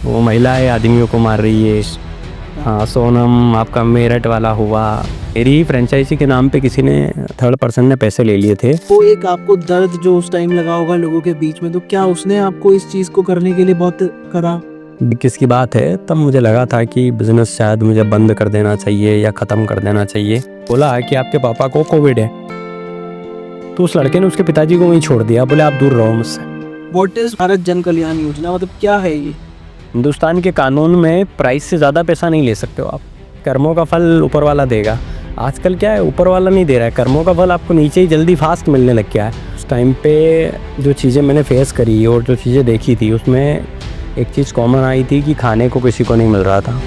वो महिलाएं आदमियों को मार रही है। हाँ, सोनम आपका मेरठ वाला हुआ, मेरी फ्रेंचाइजी के नाम पे किसी ने थर्ड पर्सन ने पैसे ले लिए थे। वो एक आपको दर्द जो उस टाइम लगा होगा लोगों के बीच में, तो क्या उसने आपको इस चीज को करने के लिए बहुत करा? किसकी बात है, तब मुझे लगा था कि बिजनेस शायद मुझे बंद कर देना चाहिए या ख़त्म कर देना चाहिए। बोला कि आपके पापा को कोविड है, तो उस लड़के ने उसके पिताजी को वहीं छोड़ दिया, बोले आप दूर रहो मुझसे। व्हाट इज भारत जन कल्याण योजना, मतलब क्या है ये? हिंदुस्तान के कानून में प्राइस से ज़्यादा पैसा नहीं ले सकते हो आप। कर्मों का फल ऊपर वाला देगा। आजकल क्या है, ऊपर वाला नहीं दे रहा है, कर्मों का फल आपको नीचे ही जल्दी फास्ट मिलने लग गया है। उस टाइम पे जो चीज़ें मैंने फेस करी और जो चीज़ें देखी थी, उसमें एक चीज़ कॉमन आई थी कि खाने को किसी को नहीं मिल रहा था।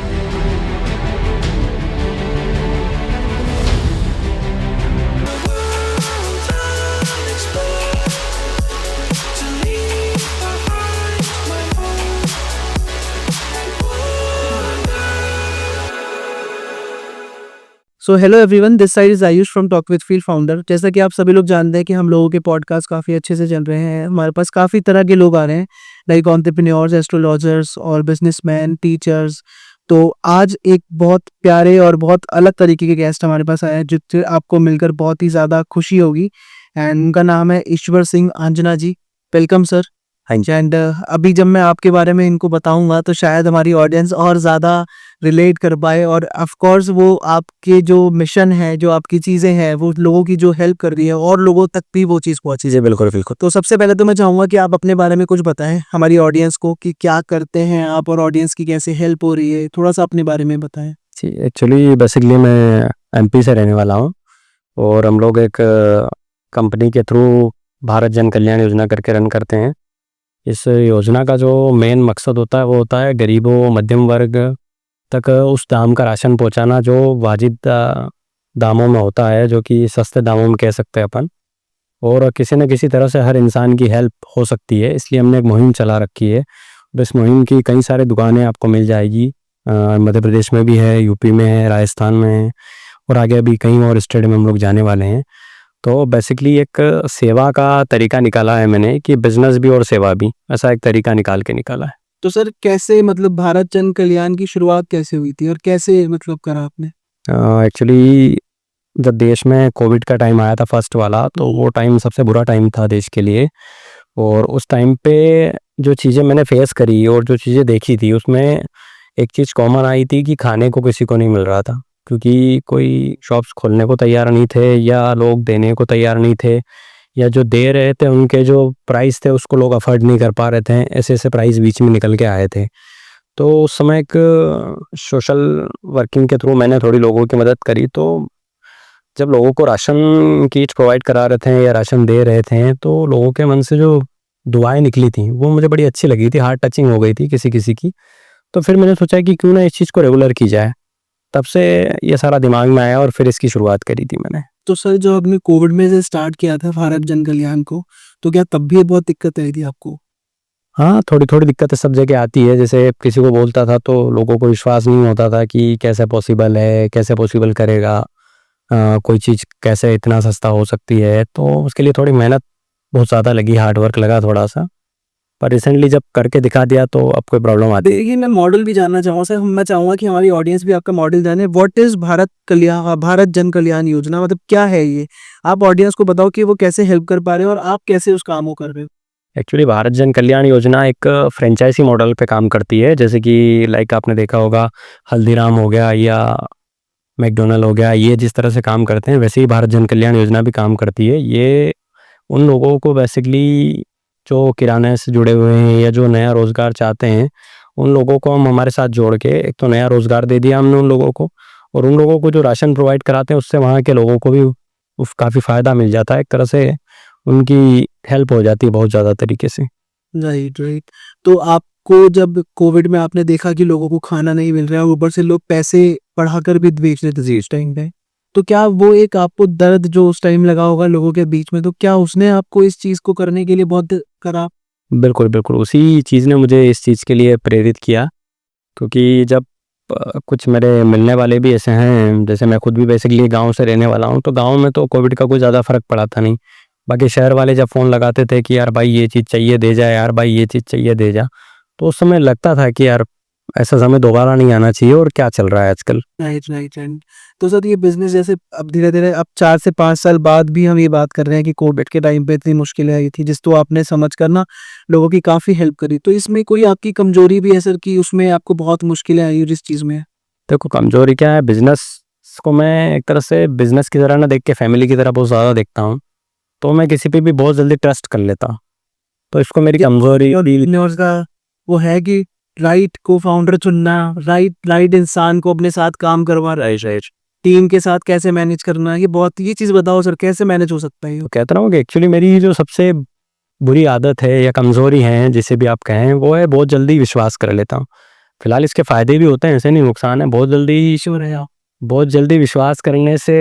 So hello everyone, this side is Ayush from talk with field founder. जैसा कि आप सभी लोग जानते हैं कि हम लोगों के पॉडकास्ट काफ़ी अच्छे से चल रहे हैं। हमारे पास काफ़ी तरह के लोग आ रहे हैं, लाइक एंटरप्रेन्योर्स, एस्ट्रोलॉजर्स और बिजनेसमैन, टीचर्स। तो आज एक बहुत प्यारे और बहुत अलग तरीके के गेस्ट हमारे पास आए हैं, जिससे आपको मिलकर बहुत ही ज़्यादा खुशी होगी। एंड उनका नाम है ईश्वर सिंह आंजना जी। Welcome sir. हाँ जी। एंड अभी जब मैं आपके बारे में इनको बताऊंगा तो शायद हमारी ऑडियंस और ज़्यादा रिलेट कर पाए, और ऑफ कोर्स वो आपके जो मिशन है, जो आपकी चीज़ें हैं, वो लोगों की जो हेल्प कर रही है और लोगों तक भी वो चीज़ पहुंची। चीज़ें बिल्कुल बिल्कुल। तो सबसे पहले तो मैं चाहूँगा कि आप अपने बारे में कुछ बताएं हमारी ऑडियंस को, कि क्या करते हैं आप और ऑडियंस की कैसे हेल्प हो रही है। थोड़ा सा अपने बारे में बताएं। जी, एक्चुअली बेसिकली मैं एमपी से रहने वाला हूँ, और हम लोग एक कंपनी के थ्रू भारत जन कल्याण योजना करके रन करते हैं। इस योजना का जो मेन मकसद होता है वो होता है गरीबों, मध्यम वर्ग तक उस दाम का राशन पहुंचाना जो वाजिब दामों में होता है, जो कि सस्ते दामों में कह सकते हैं अपन। और किसी न किसी तरह से हर इंसान की हेल्प हो सकती है, इसलिए हमने एक मुहिम चला रखी है। और इस मुहिम की कई सारे दुकानें आपको मिल जाएगी। मध्य प्रदेश में भी है, यूपी में है, राजस्थान में है, और आगे अभी कई और स्टेट में हम लोग जाने वाले हैं। तो बेसिकली एक सेवा का तरीका निकाला है मैंने, कि बिजनेस भी और सेवा भी, ऐसा एक तरीका निकाल के निकाला है। तो सर कैसे, मतलब भारत जन कल्याण की शुरुआत कैसे हुई थी और कैसे मतलब करा आपने? एक्चुअली जब देश में कोविड का टाइम आया था फर्स्ट वाला, तो वो टाइम सबसे बुरा टाइम था देश के लिए। और उस टाइम पे जो चीज़ें मैंने फेस करी और जो चीज़ें देखी थी, उसमें एक चीज़ कॉमन आई थी कि खाने को किसी को नहीं मिल रहा था, क्योंकि कोई शॉप्स खोलने को तैयार नहीं थे, या लोग देने को तैयार नहीं थे, या जो दे रहे थे उनके जो प्राइस थे उसको लोग अफोर्ड नहीं कर पा रहे थे। ऐसे ऐसे प्राइस बीच में निकल के आए थे। तो उस समय एक सोशल वर्किंग के थ्रू मैंने थोड़ी लोगों की मदद करी। तो जब लोगों को राशन किट प्रोवाइड करा रहे थे या राशन दे रहे थे, तो लोगों के मन से जो दुआएं निकली थी वो मुझे बड़ी अच्छी लगी थी, हार्ट टचिंग हो गई थी किसी किसी की। तो फिर मैंने सोचा कि क्यों ना इस चीज़ को रेगुलर की जाए। तब से ये सारा दिमाग में आया और फिर इसकी शुरुआत करी थी मैंने। तो सर जो आपने कोविड में से स्टार्ट किया था भारत जन कल्याण को, तो क्या तब भी बहुत दिक्कत आई थी आपको? हाँ, थोड़ी थोड़ी दिक्कतें सब जगह आती है। जैसे किसी को बोलता था तो लोगों को विश्वास नहीं होता था कि कैसे पॉसिबल है, कैसे पॉसिबल करेगा, कोई चीज़ कैसे इतना सस्ता हो सकती है। तो उसके लिए थोड़ी मेहनत बहुत ज़्यादा लगी, हार्ड वर्क लगा थोड़ा सा। पर रिसेंटली जब करके दिखा दिया तो अब कोई प्रॉब्लम आती देखिए, मैं मॉडल भी जानना चाहूँगा सर। मैं चाहूँगा कि हमारी ऑडियंस भी आपका मॉडल जाने। व्हाट इज भारत जन कल्याण योजना, मतलब क्या है ये? आप ऑडियंस को बताओ कि वो कैसे हेल्प कर पा रहे हो और आप कैसे उस काम को कर रहे हो। एक्चुअली भारत जन कल्याण योजना एक फ्रेंचाइजी मॉडल पे काम करती है। जैसे कि लाइक आपने देखा होगा, हल्दीराम हो गया या मैकडोनल्ड हो गया, ये जिस तरह से काम करते हैं वैसे ही भारत जन कल्याण योजना भी काम करती है। ये उन लोगों को बेसिकली जो किराने से जुड़े हुए हैं या जो नया रोज़गार चाहते हैं, उन लोगों को हम हमारे साथ जोड़ के एक तो नया रोज़गार दे दिया हमने उन लोगों को, और उन लोगों को जो राशन प्रोवाइड कराते हैं उससे वहाँ के लोगों को भी काफ़ी फ़ायदा मिल जाता है। एक तरह से उनकी हेल्प हो जाती है बहुत ज़्यादा तरीके से। Right, right. तो आपको जब कोविड में आपने देखा कि लोगों को खाना नहीं मिल रहा है, ऊपर से लोग पैसे बढ़ाकर भी बेच रहे थे उस टाइम पे, तो क्या वो एक आपको दर्द जो उस टाइम लगा होगा लोगों के बीच में, तो क्या उसने आपको इस चीज को करने के लिए बहुत करा? बिल्कुल, बिल्कुल, उसी चीज़ ने मुझे इस चीज़ के लिए प्रेरित किया। क्योंकि जब कुछ मेरे मिलने वाले भी ऐसे हैं, जैसे मैं खुद भी बेसिकली गाँव से रहने वाला हूँ, तो गाँव में तो कोविड का कोई ज़्यादा फ़र्क पड़ा था नहीं। बाकी शहर वाले जब फ़ोन लगाते थे कि यार भाई ये चीज़ चाहिए दे जा, यार भाई ये चीज़ चाहिए दे जा, तो उस समय लगता था कि यार ऐसा समय दोबारा नहीं आना चाहिए, और क्या चल रहा है आजकल। Right, right, right. तो सर ये बिज़नेस जैसे अब धीरे-धीरे अब 4 से 5 साल बाद भी हम ये बात कर रहे हैं कि कोविड के टाइम पे इतनी मुश्किलें आई थी, जिसको आपने समझ कर ना लोगों की काफ़ी हेल्प करी। तो इसमें कोई आपकी कमज़ोरी भी है सर कि उसमें आपको बहुत मुश्किलें आई हो जिस चीज़ में? देखो कमज़ोरी क्या है, बिज़नेस को मैं एक तरह से बिज़नेस की तरह ना देख के फैमिली की तरह बहुत ज़्यादा देखता हूँ। तो मैं किसी पे भी बहुत जल्दी ट्रस्ट कर लेता हूँ। तो इसको मेरी कमज़ोरी भी एंटरप्रेन्योर्स का वो है कि राइट को-फाउंडर चुनना, राइट राइट इंसान को अपने साथ काम करवाना, राइट। टीम के साथ कैसे मैनेज करना, ये चीज़ बताओ सर कैसे मैनेज हो सकता है ये? तो कहता रहा हूँ कि एक्चुअली मेरी जो सबसे बुरी आदत है या कमज़ोरी है, जिसे भी आप कहें, वो है बहुत जल्दी विश्वास कर लेता हूँ। फिलहाल इसके फ़ायदे भी होते हैं, ऐसे नहीं नुकसान है। श्योर है आप। बहुत जल्दी विश्वास करने से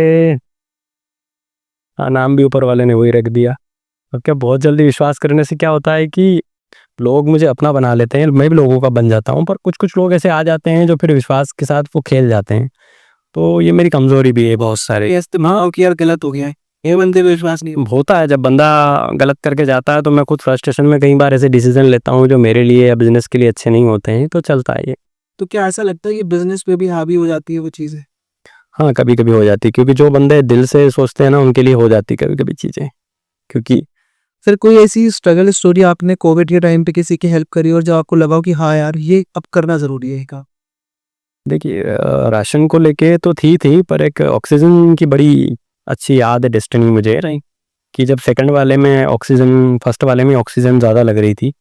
नाम भी ऊपर वाले ने वही रख दिया। अब क्या, बहुत जल्दी विश्वास करने से क्या होता है कि लोग मुझे अपना बना लेते हैं, मैं भी लोगों का बन जाता हूँ, पर कुछ-कुछ लोग ऐसे आ जाते हैं जो फिर विश्वास के साथ वो खेल जाते हैं। तो ये मेरी कमज़ोरी भी है बहुत सारे। ये इस्तेमाल किया और गलत हो गया है। ये बंदे पे विश्वास नहीं होता है जब बंदा गलत करके जाता है, तो मैं खुद फ्रस्ट्रेशन में कई बार ऐसे डिसीज़न लेता हूँ जो मेरे लिए या बिज़नेस के लिए अच्छे नहीं होते हैं, तो चलता है ये। तो क्या ऐसा लगता है कि बिज़नेस पे भी हावी हो जाती है वो चीज़ें? हाँ, कभी-कभी हो जाती है, क्योंकि जो बंदे दिल से सोचते हैं ना, उनके लिए हो जाती है कभी-कभी चीज़ें। क्योंकि सर कोई ऐसी स्ट्रगल स्टोरी आपने कोविड के टाइम पे किसी की हेल्प करी और जो आपको लगा हो कि हाँ यार ये अब करना ज़रूरी है ये काम? देखिए राशन को लेके तो थी, पर एक ऑक्सीजन की बड़ी अच्छी याद है डेस्टिनी मुझे, राइट। कि जब सेकंड वाले में ऑक्सीजन, फर्स्ट वाले में ऑक्सीजन ज़्यादा लग रही थी,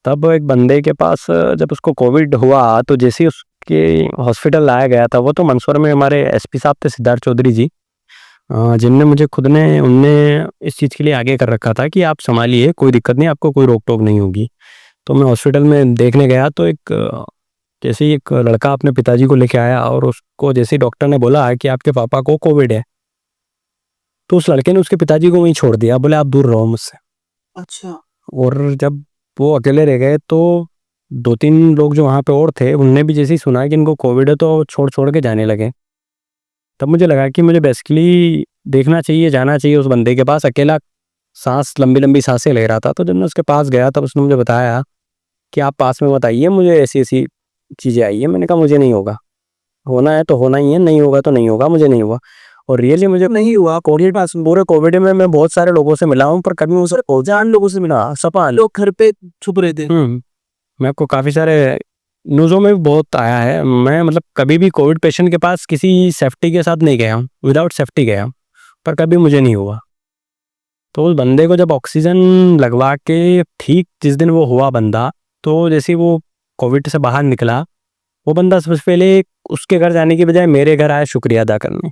तब एक बंदे के पास जब उसको कोविड हुआ, तो जैसे ही उसके हॉस्पिटल लाया गया था, वो तो मंदसौर में हमारे एसपी साहब थे, सिद्धार्थ चौधरी जी, जिनने मुझे खुद ने उनने इस चीज़ के लिए आगे कर रखा था कि आप सँभालिए, कोई दिक्कत नहीं, आपको कोई रोक-टोक नहीं होगी। तो मैं हॉस्पिटल में देखने गया, तो जैसे ही एक लड़का अपने पिताजी को लेके आया, और उसको जैसे ही डॉक्टर ने बोला कि आपके पापा को कोविड है, तो उस लड़के ने उसके पिताजी को वहीं छोड़ दिया, बोले आप दूर रहो मुझसे। अच्छा। और जब वो अकेले रह गए, तो 2-3 लोग जो वहाँ पे और थे, उनने भी जैसे ही सुना कि इनको कोविड है, तो छोड़-छोड़ के जाने लगे। तब मुझे लगा कि मुझे बेसिकली देखना चाहिए, जाना चाहिए उस बंदे के पास। अकेला साँस, लंबी-लंबी साँसें ले रहा था, तो जब मैं उसके पास गया, तब उसने मुझे बताया कि आप पास में मत आइए, मुझे ऐसी-ऐसी चीज़ें आई हैं। मैंने कहा मुझे नहीं होगा, होना है तो होना ही है, नहीं होगा तो नहीं होगा, मुझे नहीं हुआ। और रियली मुझे नहीं हुआ कोविड पास, पूरे कोविड में मैं बहुत सारे लोगों से मिला हूँ, पर कभी मुझसे जान लोगों से मिला, सपा लोग घर पे छुप रहे थे। मैं आपको काफ़ी सारे न्यूज़ों में भी बहुत आया है। मैं मतलब कभी भी कोविड पेशेंट के पास किसी सेफ्टी के साथ नहीं गया हूँ, विदाउट सेफ्टी गया हूँ, पर कभी मुझे नहीं हुआ। तो उस बंदे को जब ऑक्सीजन लगवा के ठीक जिस दिन वो हुआ बंदा, तो जैसे ही वो कोविड से बाहर निकला, वो बंदा सबसे पहले उसके घर जाने की बजाय मेरे घर आया शुक्रिया अदा करने।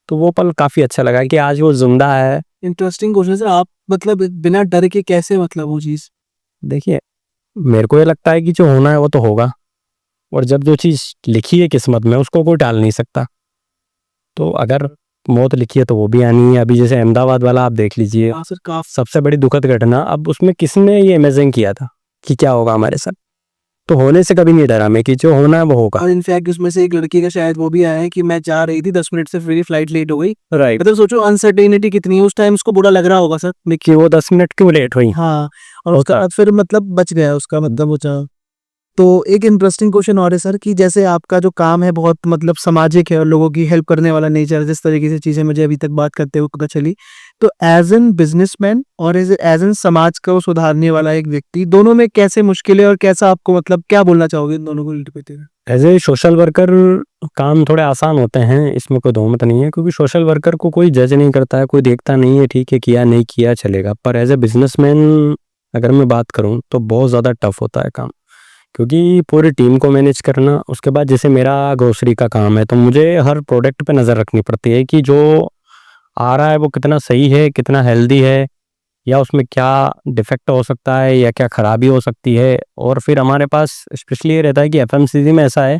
तो वो पल काफ़ी अच्छा लगा कि आज वो ज़िंदा है। इंटरेस्टिंग क्वेश्चन सर, आप मतलब बिना डर के कैसे मतलब वो चीज़? देखिए, मेरे को ये लगता है कि जो होना है वो तो होगा, और जब जो चीज़ लिखी है किस्मत में, उसको कोई टाल नहीं सकता। तो अगर मौत लिखी है तो वो भी आनी है। अभी जैसे अहमदाबाद वाला आप देख लीजिए, हाँ सर, काफ़ी। सबसे बड़ी दुखद घटना। अब उसमें किसने ये इमेजिन किया था कि क्या होगा हमारे साथ? तो होने से कभी नहीं डरा मैं, कि जो होना है वो होगा। और इनफैक्ट उसमें से एक लड़की का शायद वो भी आया है कि मैं जा रही थी 10 मिनट से मेरी फ्लाइट लेट हो गई। राइट। मतलब सोचो अनसर्टेनिटी कितनी है, उस टाइम उसको बुरा लग रहा होगा सर। कि वो 10 मिनट क्यों लेट हुई? हाँ, और उसका होता। बाद फिर मतलब बच गया उसका मतलब वो जा। तो एक इंटरेस्टिंग क्वेश्चन और है सर कि जैसे आपका जो काम है बहुत मतलब सामाजिक है और लोगों की हेल्प करने वाला नेचर है, जिस तरीके से चीज़ें मुझे अभी तक बात करते हुए पता चली। तो एज़ एन बिज़नेसमैन और एज़ एन समाज को सुधारने वाला एक व्यक्ति, दोनों में कैसे मुश्किलें और कैसा आपको मतलब क्या बोलना चाहोगे इन दोनों को रिलेट करते हुए? एज ए सोशल वर्कर काम थोड़े आसान होते हैं, इसमें कोई दो मत नहीं है, क्योंकि सोशल वर्कर को कोई जज नहीं करता है, कोई देखता नहीं है ठीक है किया नहीं किया चलेगा। पर एज ए बिजनेसमैन अगर मैं बात करूं, तो बहुत ज़्यादा टफ होता है काम, क्योंकि पूरी टीम को मैनेज करना। उसके बाद जैसे मेरा ग्रोसरी का काम है, तो मुझे हर प्रोडक्ट पे नज़र रखनी पड़ती है कि जो आ रहा है वो कितना सही है, कितना हेल्दी है, या उसमें क्या डिफेक्ट हो सकता है, या क्या खराबी हो सकती है। और फिर हमारे पास स्पेशली ये रहता है कि एफएमसीजी में ऐसा है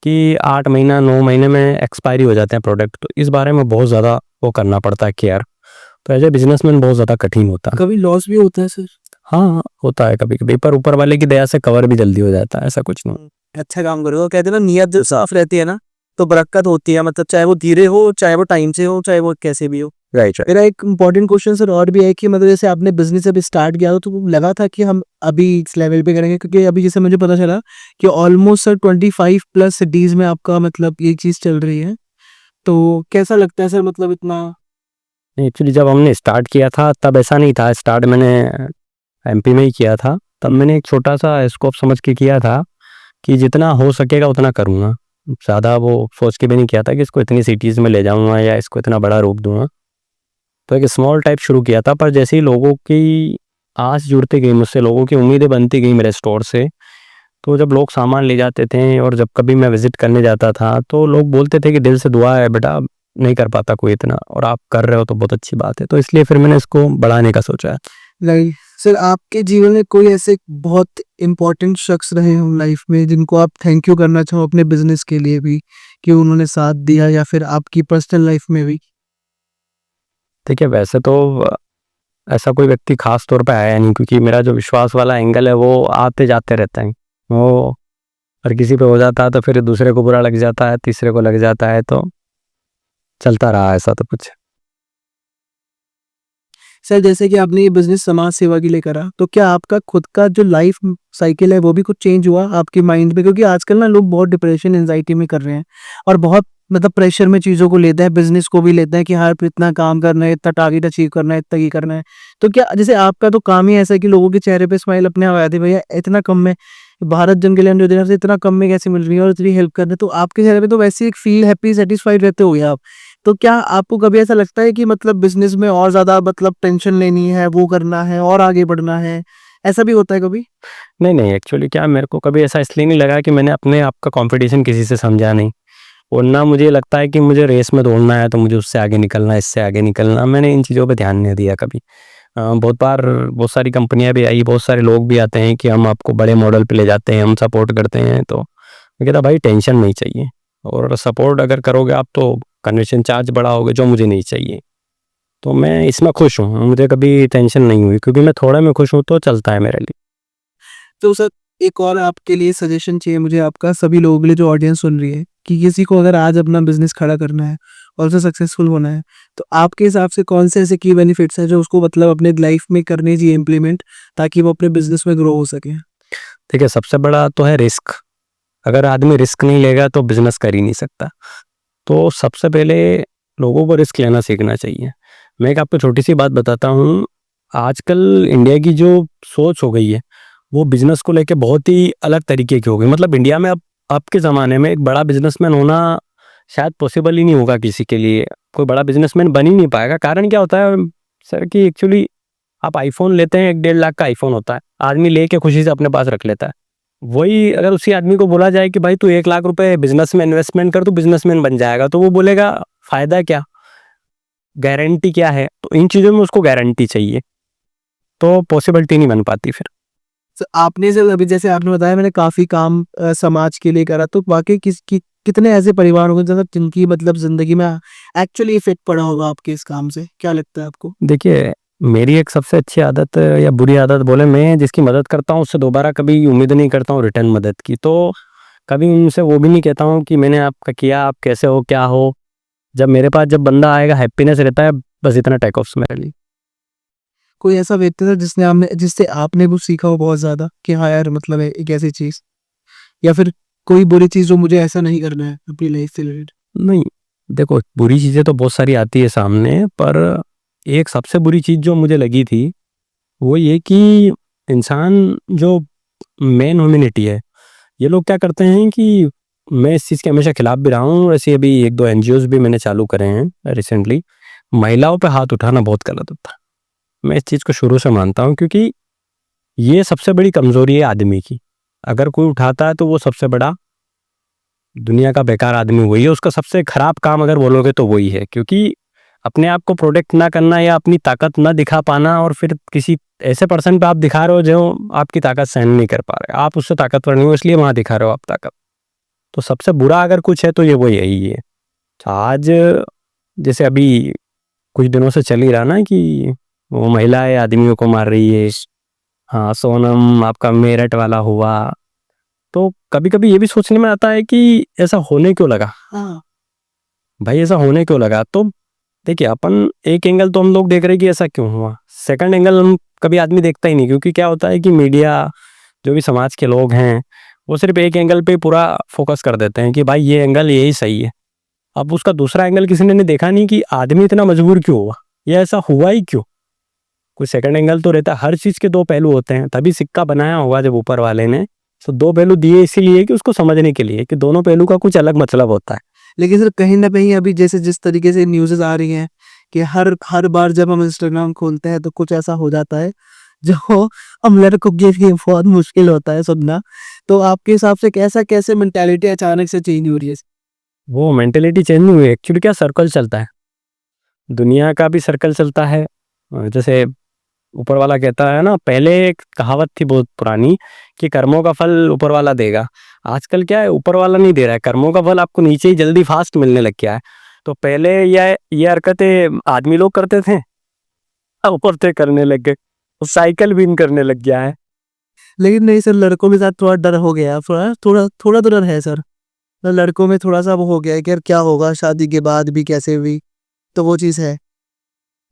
कि 8 महीना 9 महीने में एक्सपायरी हो जाते हैं प्रोडक्ट, तो इस बारे में बहुत ज़्यादा वो करना पड़ता है केयर। तो एज ए बिजनेसमैन बहुत ज़्यादा कठिन होता है। कभी लॉस भी होता है सर? हाँ, होता है कभी कभी, पर ऊपर वाले की दया से कवर भी जल्दी हो जाता है, ऐसा कुछ नहीं। अच्छा काम करो, वो कहते हैं ना नीयत जब साफ रहती है ना तो बरकत होती है, मतलब चाहे वो धीरे हो, चाहे वो टाइम से हो, चाहे वो कैसे भी हो। राइट। मेरा एक इम्पोर्टेंट क्वेश्चन सर और भी है कि मतलब जैसे आपने बिजनेस अभी स्टार्ट किया तो लगा था कि हम अभी इस लेवल पे करेंगे, क्योंकि अभी जैसे मुझे पता चला कि ऑलमोस्ट सर 25 प्लस सिटीज में आपका मतलब ये चीज़ चल रही है, तो कैसा लगता है सर मतलब इतना? नहीं, एक्चुअली जब हमने स्टार्ट किया था तब ऐसा नहीं था। स्टार्ट मैंने एमपी में ही किया था। तब मैंने एक छोटा सा स्कोप समझ के किया था कि जितना हो सकेगा उतना करूँगा। ज़्यादा वो सोच के भी नहीं किया था कि इसको इतनी सिटीज़ में ले जाऊँगा या इसको इतना बड़ा रूप दूँगा। तो एक स्मॉल टाइप शुरू किया था, पर जैसे ही लोगों की आस जुड़ती गई मुझसे, लोगों की उम्मीदें बनती गई मेरे स्टोर से, तो जब लोग सामान ले जाते थे और जब कभी मैं विज़िट करने जाता था तो लोग बोलते थे कि दिल से दुआ है बेटा, नहीं कर पाता कोई इतना, और आप कर रहे हो तो बहुत अच्छी बात है। तो इसलिए फिर मैंने इसको बढ़ाने का सोचा है। लाइक सर आपके जीवन में कोई ऐसे बहुत इम्पोर्टेंट शख्स रहे हो लाइफ में जिनको आप थैंक यू करना चाहो अपने बिजनेस के लिए भी, कि उन्होंने साथ दिया, या फिर आपकी पर्सनल लाइफ में भी? देखिए, वैसे तो ऐसा कोई व्यक्ति ख़ास तौर पे आया नहीं, क्योंकि मेरा जो विश्वास वाला एंगल है वो आते-जाते रहता है। वो हर किसी पे हो जाता है तो फिर दूसरे को बुरा लग जाता है, तीसरे को लग जाता है, तो चलता रहा ऐसा तो कुछ। सर जैसे कि आपने ये बिजनेस समाज सेवा के लिए करा, तो क्या आपका खुद का जो लाइफ साइकिल है वो भी कुछ चेंज हुआ आपके माइंड में? क्योंकि आजकल ना लोग बहुत डिप्रेशन एंजाइटी में कर रहे हैं और बहुत मतलब प्रेशर में चीज़ों को लेते हैं, बिजनेस को भी लेते हैं कि हाँ इतना काम करना है, इतना टारगेट अचीव करना है, इतना ये करना है। तो क्या जैसे आपका तो काम ही ऐसा है कि लोगों के चेहरे पे स्माइल अपने आप आ जाती है, भैया इतना कम में भारत जन कल्याण योजना से इतना कम में कैसे मिल रही है और इतनी हेल्प कर रहे हैं, तो आपके चेहरे पे तो वैसे ही एक फील हैप्पी सेटिस्फाइड रहते हो आप। तो क्या आपको कभी ऐसा लगता है कि मतलब बिज़नेस में और ज़्यादा मतलब टेंशन लेनी है, वो करना है और आगे बढ़ना है? ऐसा भी होता है कभी? नहीं, नहीं, एक्चुअली क्या, मेरे को कभी ऐसा इसलिए नहीं लगा कि मैंने अपने आप का कॉम्पिटिशन किसी से समझा नहीं। और ना मुझे लगता है कि मुझे रेस में दौड़ना है तो मुझे उससे आगे निकलना है, इससे आगे निकलना। मैंने इन चीज़ों पे ध्यान नहीं दिया कभी। बहुत बार बहुत सारी कंपनियाँ भी आई, बहुत सारे लोग भी आते हैं कि हम आपको बड़े मॉडल पे ले जाते हैं, हम सपोर्ट करते हैं। तो मैं कहता भाई टेंशन नहीं चाहिए, और सपोर्ट अगर करोगे आप तो कन्वेंशन चार्ज बढ़ाओगे, जो मुझे नहीं चाहिए। तो मैं इसमें खुश हूँ, मुझे कभी टेंशन नहीं हुई, क्योंकि मैं थोड़ा में खुश हूँ तो चलता है मेरे लिए। तो सर एक और आपके लिए सजेशन चाहिए मुझे आपका, सभी लोगों के लिए जो ऑडियंस सुन रही है, कि किसी को अगर आज अपना बिज़नेस खड़ा करना है और उसे सक्सेसफुल होना है, तो आपके हिसाब से कौन से ऐसे की बेनिफिट्स हैं जो उसको मतलब अपने लाइफ में करने चाहिए इम्प्लीमेंट, ताकि वो अपने बिज़नेस में ग्रो हो सके? देखिए, सबसे बड़ा तो है रिस्क। अगर आदमी रिस्क नहीं लेगा तो बिज़नेस कर ही नहीं सकता। तो सबसे पहले लोगों को रिस्क लेना सीखना चाहिए। मैं एक आपको छोटी-सी बात बताता हूँ। आजकल इंडिया की जो सोच हो गई है, वो बिज़नेस को लेके बहुत ही अलग तरीके की हो गई। मतलब इंडिया में अब के ज़माने में एक बड़ा बिज़नेसमैन होना शायद पॉसिबल ही नहीं होगा किसी के लिए। कोई बड़ा बिज़नेसमैन बन ही नहीं पाएगा। कारण क्या होता है सर कि एक्चुअली आप आईफ़ोन लेते हैं, 1 डेढ़ लाख का आईफ़ोन होता है। आदमी लेके खुशी से अपने पास रख लेता है। वही अगर उसी आदमी को बोला जाए कि भाई तू 1 लाख रुपए बिज़नेस में इन्वेस्टमेंट कर, तू बिज़नेसमैन बन जाएगा, तो वो बोलेगा फ़ायदा क्या? गारंटी क्या है? तो इन चीज़ों में उसको गारंटी चाहिए, तो पॉसिबिलिटी नहीं बन पाती फिर। आपने सर अभी जैसे आपने बताया मैंने काफ़ी काम समाज के लिए करा, तो वाक़ई कितने ऐसे परिवार होंगे ज़्यादा जिनकी मतलब ज़िंदगी में एक्चुअली इफ़ेक्ट पड़ा होगा आपके इस काम से? क्या लगता है आपको? देखिए, मेरी एक सबसे अच्छी आदत या बुरी आदत बोले, मैं जिसकी मदद करता हूँ उससे दोबारा कभी उम्मीद नहीं करता हूँ रिटर्न मदद की। तो कभी उनसे वो भी नहीं कहता हूँ कि मैंने आपका किया, आप कैसे हो, क्या हो? जब मेरे पास जब बंदा आएगा हैप्पीनेस रहता है, बस इतना टेक ऑफ्स मेरे लिए। कोई ऐसा व्यक्ति था जिससे आपने कुछ सीखा हो बहुत ज़्यादा कि हाँ यार मतलब है एक ऐसी चीज़, या फिर कोई बुरी चीज़ जो मुझे ऐसा नहीं करना है अपनी लाइफ से रिलेटेड? नहीं, देखो बुरी चीज़ें तो बहुत सारी आती है सामने, पर एक सबसे बुरी चीज़ जो मुझे लगी थी, वो ये कि इंसान जो मेन ह्यूमैनिटी है, ये लोग क्या करते हैं कि मैं इस चीज़ के हमेशा खिलाफ भी रहा हूँ। ऐसे अभी 1-2 एनजीओज़ भी मैंने चालू करे हैं रिसेंटली। महिलाओं पे हाथ उठाना बहुत गलत होता है। मैं इस चीज़ को शुरू से मानता हूँ, क्योंकि ये सबसे बड़ी कमज़ोरी है आदमी की। अगर कोई उठाता है तो वो सबसे बड़ा दुनिया का बेकार आदमी वही है। उसका सबसे खराब काम अगर बोलोगे तो वही है, क्योंकि अपने आप को प्रोटेक्ट ना करना या अपनी ताकत ना दिखा पाना, और फिर किसी ऐसे पर्सन पे आप दिखा रहे हो जो आपकी ताकत सहन नहीं कर पा रहे, आप उससे ताकतवर नहीं हो इसलिए वहां दिखा रहे हो आप ताकत। तो सबसे बुरा अगर कुछ है तो ये वो यही है। तो आज जैसे अभी कुछ दिनों से चल ही रहा ना कि वो महिलाएं आदमियों को मार रही है। हाँ, सोनम आपका मेरठ वाला हुआ। तो कभी कभी ये भी सोचने में आता है कि ऐसा होने क्यों लगा। हाँ। भाई ऐसा होने क्यों लगा? तो देखिए अपन एक एंगल तो हम लोग देख रहे हैं कि ऐसा क्यों हुआ, सेकंड एंगल हम कभी आदमी देखता ही नहीं, क्योंकि क्या होता है कि मीडिया, जो भी समाज के लोग हैं, वो सिर्फ एक एंगल पे पूरा फोकस कर देते हैं कि भाई ये एंगल यही सही है। अब उसका दूसरा एंगल किसी ने देखा नहीं कि आदमी इतना मजबूर क्यों हुआ, या ऐसा हुआ ही क्यों। कोई सेकंड एंगल तो रहता है, हर चीज़ के दो पहलू होते हैं, तभी सिक्का बनाया होगा जब ऊपर वाले ने। तो दो पहलू दिए इसीलिए कि उसको समझने के लिए कि दोनों पहलू का कुछ अलग मतलब होता है। लेकिन सर कहीं न कहीं अभी जैसे जिस तरीके से न्यूज़ेज़ आ रही हैं कि हर बार जब हम इंस्टाग्राम खोलते हैं तो कुछ ऐसा हो जाता है जो हम लड़कों के लिए बहुत मुश्किल होता है सुनना। तो आपके हिसाब से कैसा कैसे मेंटालिटी अचानक से चेंज हो रही है? वो मेंटेलिटी चेंज नहीं हुई, एक्चुअली क्या सर्कल चलता है, दुनिया का भी सर्कल चलता है। जैसे ऊपर वाला कहता है ना, पहले एक कहावत थी बहुत पुरानी कि कर्मों का फल ऊपर वाला देगा। आजकल क्या है, ऊपर वाला नहीं दे रहा है, कर्मों का फल आपको नीचे ही जल्दी फास्ट मिलने लग गया है। तो पहले ये हरकतें आदमी लोग करते थे, अब ऊपर से करने लग गए, तो साइकिल भी इन करने लग गया है। लेकिन नहीं सर, लड़कों के साथ थोड़ा डर हो गया है, थोड़ा तो डर है सर। लड़कों में थोड़ा-सा वो हो गया है कि यार क्या होगा शादी के बाद भी कैसे भी, तो वो चीज़ है।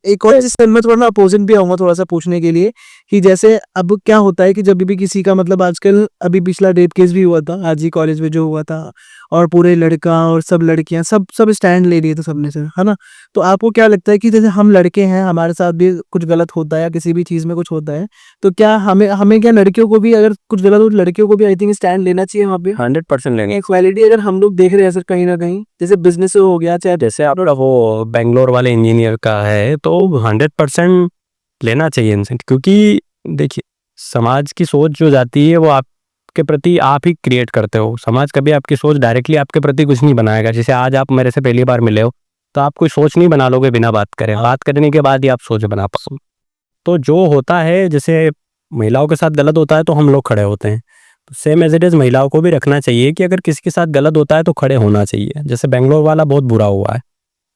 एक और चीज़ सर मैं थोड़ा ना अपोज़िट भी आऊँगा थोड़ा-सा पूछने के लिए कि जैसे अब क्या होता है कि जब भी किसी का मतलब आजकल अभी पिछला रेप केस भी हुआ था, आज ही कॉलेज में जो हुआ था और पूरे लड़का और सब लड़कियाँ सब स्टैंड ले लिए थे सबने सर, है ना? तो आपको क्या लगता है कि जैसे हम लड़के हैं, हमारे साथ भी कुछ गलत होता है या किसी भी चीज़ में कुछ होता है, तो क्या हमें हमें क्या लड़कियों को भी अगर कुछ गलत हो तो लड़कियों को भी आई थिंक स्टैंड लेना चाहिए वहाँ पे? 100% लेंगे। इक्वालिटी अगर हम लोग देख रहे हैं सर कहीं न कहीं, जैसे बिज़नेस हो गया चाहे जैसे आप वो बेंगलोर वाले इंजीनियर का है, तो 100% लेना चाहिए इनसे, क्योंकि देखिए समाज की सोच जो जाती है वो आपके प्रति आप ही क्रिएट करते हो। समाज कभी आपकी सोच डायरेक्टली आपके प्रति कुछ नहीं बनाएगा। जैसे आज आप मेरे से पहली बार मिले हो, तो आप कोई सोच नहीं बना लोगे बिना बात करे, बात करने के बाद ही आप सोच बना पाओ। तो जो होता है, जैसे महिलाओं के साथ गलत होता है तो हम लोग खड़े होते हैं, तो सेम एज इट इज़ महिलाओं को भी रखना चाहिए कि अगर किसी के साथ गलत होता है तो खड़े होना चाहिए। जैसे बेंगलोर वाला बहुत बुरा हुआ है,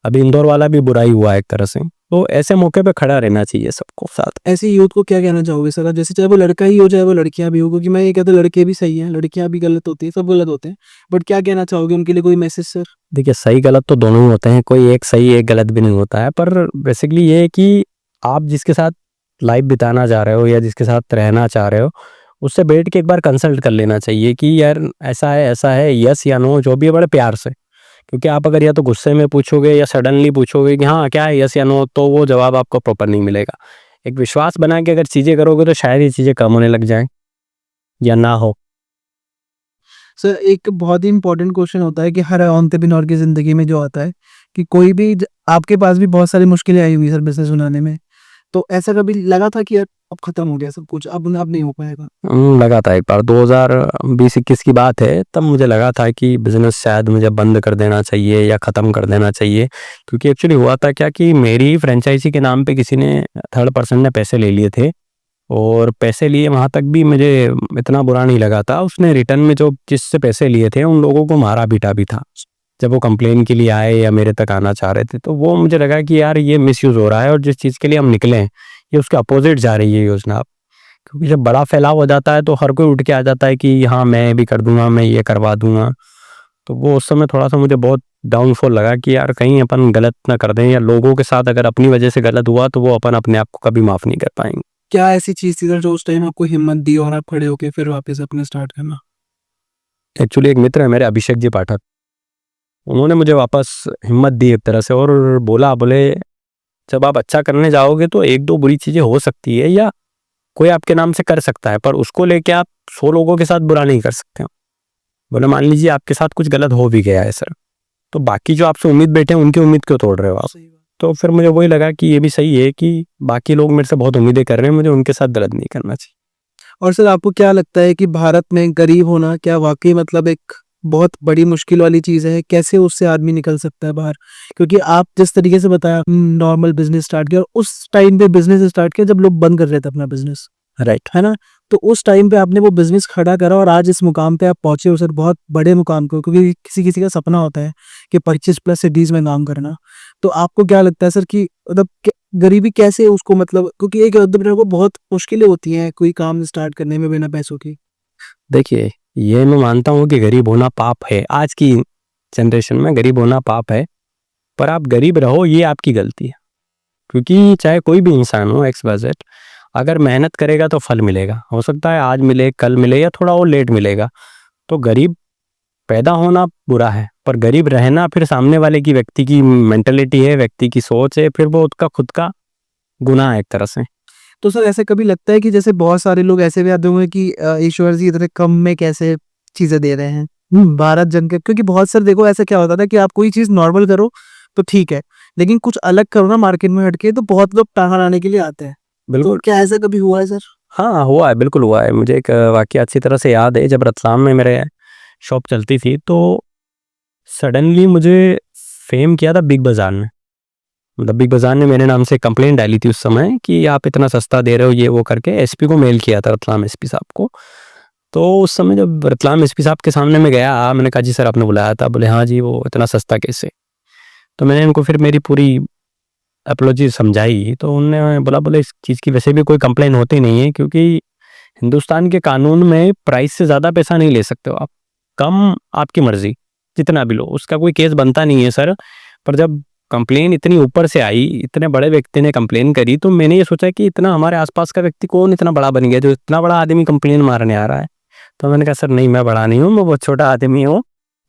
अभी इंदौर वाला भी बुरा ही हुआ है एक तरह से, तो ऐसे मौके पे खड़ा रहना चाहिए सबको साथ। ऐसे यूथ को क्या कहना चाहोगे सर? जैसे चाहे वो लड़का ही हो, चाहे वो लड़कियाँ भी हो, क्योंकि मैं ये कहता हूँ लड़के भी सही हैं, लड़कियाँ भी गलत होती हैं, सब गलत होते हैं। बट क्या कहना चाहोगे उनके लिए कोई मैसेज सर? देखिए सही गलत तो दोनों ही होते हैं, कोई एक सही एक गलत भी नहीं होता है, पर बेसिकली ये है कि आप जिसके साथ लाइफ बिताना चाह रहे हो या जिसके साथ रहना चाह रहे हो, उससे बैठ के एक बार कंसल्ट कर लेना चाहिए कि यार ऐसा है, यस या नो, जो भी है बड़े प्यार से। क्योंकि आप अगर या तो गुस्से में पूछोगे या सडनली पूछोगे कि हाँ क्या है, यस या नो, तो वो जवाब आपको प्रॉपर नहीं मिलेगा। एक विश्वास बना के अगर चीज़ें करोगे तो शायद ये चीज़ें कम होने लग जाएं या ना हो। सर एक बहुत ही इंपॉर्टेंट क्वेश्चन होता है कि हर एंटरप्रेन्योर की ज़िंदगी में जो आता है कि कोई भी आपके पास भी बहुत सारी मुश्किलें आई हुई सर बिजनेस बनाने में। तो ऐसा कभी लगा था कि यार अब खत्म हो गया सब कुछ, अब नहीं हो पाएगा? लगा था एक बार 2020-21 की बात है, तब मुझे लगा था कि बिज़नेस शायद मुझे बंद कर देना चाहिए या ख़त्म कर देना चाहिए। क्योंकि एक्चुअली हुआ था क्या कि मेरी फ्रेंचाइज़ी के नाम पे किसी ने, थर्ड पर्सन ने पैसे ले लिए थे, और पैसे लिए वहाँ तक भी मुझे इतना बुरा नहीं लगा था। उसने रिटर्न में जो जिससे पैसे लिए थे उन लोगों को मारा-पीटा भी था। जब वो कंप्लेन के लिए आए या मेरे तक आना चाह रहे थे, तो वो मुझे लगा कि यार ये मिसयूज़ हो रहा है और जिस चीज़ के लिए हम निकले हैं, ये उसके अपोज़िट जा रही है योजना। क्योंकि जब बड़ा फैलाव हो जाता है तो हर कोई उठ के आ जाता है कि हाँ, मैं भी कर दूँगा, मैं ये करवा दूँगा। तो वो उस समय थोड़ा-सा मुझे बहुत डाउनफॉल लगा कि यार कहीं अपन गलत ना कर दें, या लोगों के साथ अगर अपनी वजह से गलत हुआ तो वो अपन अपने आप को कभी माफ़ नहीं कर पाएँगे। क्या ऐसी चीज़ थी सर जो उस टाइम आपको हिम्मत दी और आप खड़े होके फिर वापस अपना स्टार्ट करना? एक्चुअली एक मित्र है मेरे, अभिषेक जी पाठक, उन्होंने मुझे वापस हिम्मत दी एक तरह से और बोले जब आप अच्छा करने जाओगे तो 1-2 बुरी चीज़ें हो सकती है, या कोई आपके नाम से कर सकता है, पर उसको लेके आप 100 लोगों के साथ बुरा नहीं कर सकते हो। बोले मान लीजिए आपके साथ कुछ गलत हो भी गया है सर, तो बाकी जो आपसे उम्मीद बैठे हैं उनकी उम्मीद क्यों तोड़ रहे हो आप? सही बात। तो फिर मुझे वही लगा कि ये भी सही है कि बाकी लोग मेरे से बहुत उम्मीदें कर रहे हैं, मुझे उनके साथ गलत नहीं करना चाहिए। और सर आपको क्या लगता है कि भारत में गरीब होना क्या वाक़ई मतलब एक बहुत बड़ी मुश्किल वाली चीज़ है? कैसे उससे आदमी निकल सकता है बाहर? क्योंकि आप जिस तरीके से बताया नॉर्मल बिज़नेस स्टार्ट किया और उस टाइम पे बिज़नेस स्टार्ट किया जब लोग बंद कर रहे थे अपना बिज़नेस, राइट। है ना? तो उस टाइम पे आपने वो बिज़नेस खड़ा करा और आज इस मुकाम पे आप पहुँचे हो सर, बहुत बड़े मुकाम पे हो, क्योंकि किसी-किसी का सपना होता है कि 25 प्लस सिटीज़ में काम करना। तो आपको क्या लगता है सर कि मतलब क गरीबी कैसे उसको मतलब, क्योंकि एक एंटरप्रेन्योर को बहुत मुश्किलें होती हैं कोई काम स्टार्ट करने में बिना पैसों की। देखिए, ये मैं मानता हूँ कि गरीब होना पाप है। आज की जनरेशन में गरीब होना पाप है, पर आप गरीब रहो ये आपकी गलती है। क्योंकि चाहे कोई भी इंसान हो एक्स वाई जेड, अगर मेहनत करेगा तो फल मिलेगा। हो सकता है आज मिले, कल मिले या थोड़ा और लेट मिलेगा। तो गरीब पैदा होना बुरा है, पर गरीब रहना फिर सामने वाले की व्यक्ति की मेंटलिटी है, व्यक्ति की सोच है, फिर वो उसका खुद का गुनाह है एक तरह से। तो सर ऐसे कभी लगता है कि जैसे बहुत सारे लोग ऐसे भी आते होंगे कि ईश्वर जी इतने कम में कैसे चीजें दे रहे हैं, भारत जन के, क्योंकि बहुत सारे देखो ऐसा क्या होता था कि आप कोई चीज नॉर्मल करो तो ठीक है, लेकिन कुछ अलग करो ना मार्केट में हटके तो बहुत लोग टांगा लाने के लिए आते हैं। तो बिल्कुल। क्या ऐसा कभी हुआ है सर? हाँ, हुआ है, बिल्कुल हुआ है। मुझे एक वाक़या अच्छी तरह से याद है, जब रतलाम में मेरे शॉप चलती थी, तो सडनली मुझे फ़ेम किया था बिग बाज़ार ने। मतलब बिग बाज़ार ने मेरे नाम से कंप्लेंट डाली थी उस समय कि आप इतना सस्ता दे रहे हो, ये वो करके एसपी को मेल किया था, रतलाम एसपी साहब को। तो उस समय जब रतलाम एसपी साहब के सामने मैं गया, मैंने कहा, "जी सर, आपने बुलाया था?" बोले, "हाँ जी, वो इतना सस्ता कैसे?" तो मैंने इनको फिर मेरी पूरी एपोलॉजी समझाई, तो उन्होंने बोला, बोले, "इस चीज़ की वैसे भी कोई कंप्लेन होती नहीं है, क्योंकि हिंदुस्तान के कानून में प्राइस से ज़्यादा पैसा नहीं ले सकते हो आप। कम आपकी मर्ज़ी, जितना भी लो, उसका कोई केस बनता नहीं है सर।" पर जब कंप्लेन इतनी ऊपर से आई, इतने बड़े व्यक्ति ने कंप्लेन करी, तो मैंने ये सोचा कि इतना हमारे आस-पास का व्यक्ति कौन इतना बड़ा बन गया, जो इतना बड़ा आदमी कंप्लेन मारने आ रहा है। तो मैंने कहा, "सर नहीं, मैं बड़ा नहीं हूँ, मैं बहुत छोटा आदमी हूँ।"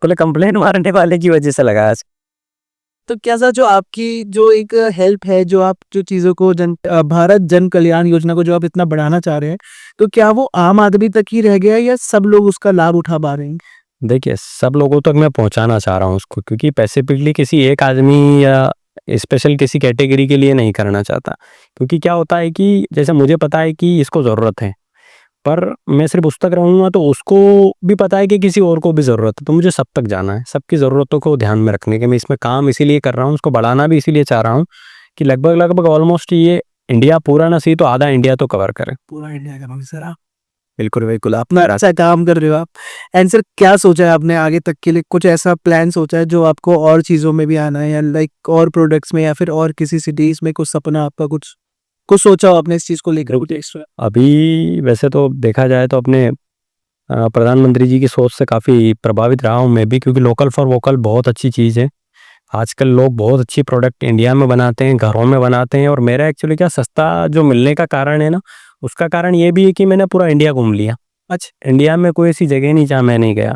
बोले, "कंप्लेन मारने वाले की वजह से लगा।" तो क्या सर जो आपकी जो एक हेल्प है, जो आप जो चीज़ों को भारत जन कल्याण योजना को जो आप इतना बढ़ाना चाह रहे हैं, तो क्या वो आम आदमी तक ही रह गया है या सब लोग उसका लाभ उठा पा रहे हैं? देखिए, सब लोगों तक मैं पहुँचाना चाह रहा हूँ उसको, क्योंकि स्पेसिफिकली किसी एक आदमी या स्पेशल किसी कैटेगरी के लिए नहीं करना चाहता। क्योंकि क्या होता है कि जैसे मुझे पता है कि इसको ज़रूरत है, पर मैं सिर्फ़ उस तक रहूँगा तो उसको भी पता है कि किसी और को भी ज़रूरत है, तो मुझे सब तक जाना है। सबकी ज़रूरतों को ध्यान में रखने के मैं इसमें काम इसीलिए कर रहा हूँ, उसको बढ़ाना भी इसीलिए चाह रहा हूँ कि लगभग-लगभग ऑलमोस्ट ये इंडिया पूरा ना सही तो आधा इंडिया तो कवर करे। पूरा इंडिया करोगे सर आप? बिल्कुल, बिल्कुल, आप इतना अच्छा काम कर रहे हो आप। एंड सर क्या सोचा है आपने आगे तक के लिए? कुछ ऐसा प्लान सोचा है जो आपको और चीज़ों में भी आना है, या लाइक और प्रोडक्ट्स में या फिर और किसी सिटीज़ में कुछ सपना आपका, कुछ कुछ सोचा हो आपने इस चीज़ को लेकर कुछ एक्स्ट्रा? अभी वैसे तो देखा जाए तो अपने प्रधानमंत्री जी की सोच से काफ़ी प्रभावित रहा हूँ मैं भी, क्योंकि लोकल फॉर वोकल बहुत अच्छी चीज़ है। आजकल लोग बहुत अच्छी प्रोडक्ट इंडिया में बनाते हैं, घरों में बनाते हैं, और मेरा एक्चुअली क्या सस्ता जो मिलने का कारण है ना, उसका कारण ये भी है कि मैंने पूरा इंडिया घूम लिया। अच्छा। इंडिया में कोई ऐसी जगह नहीं जहाँ मैं नहीं गया,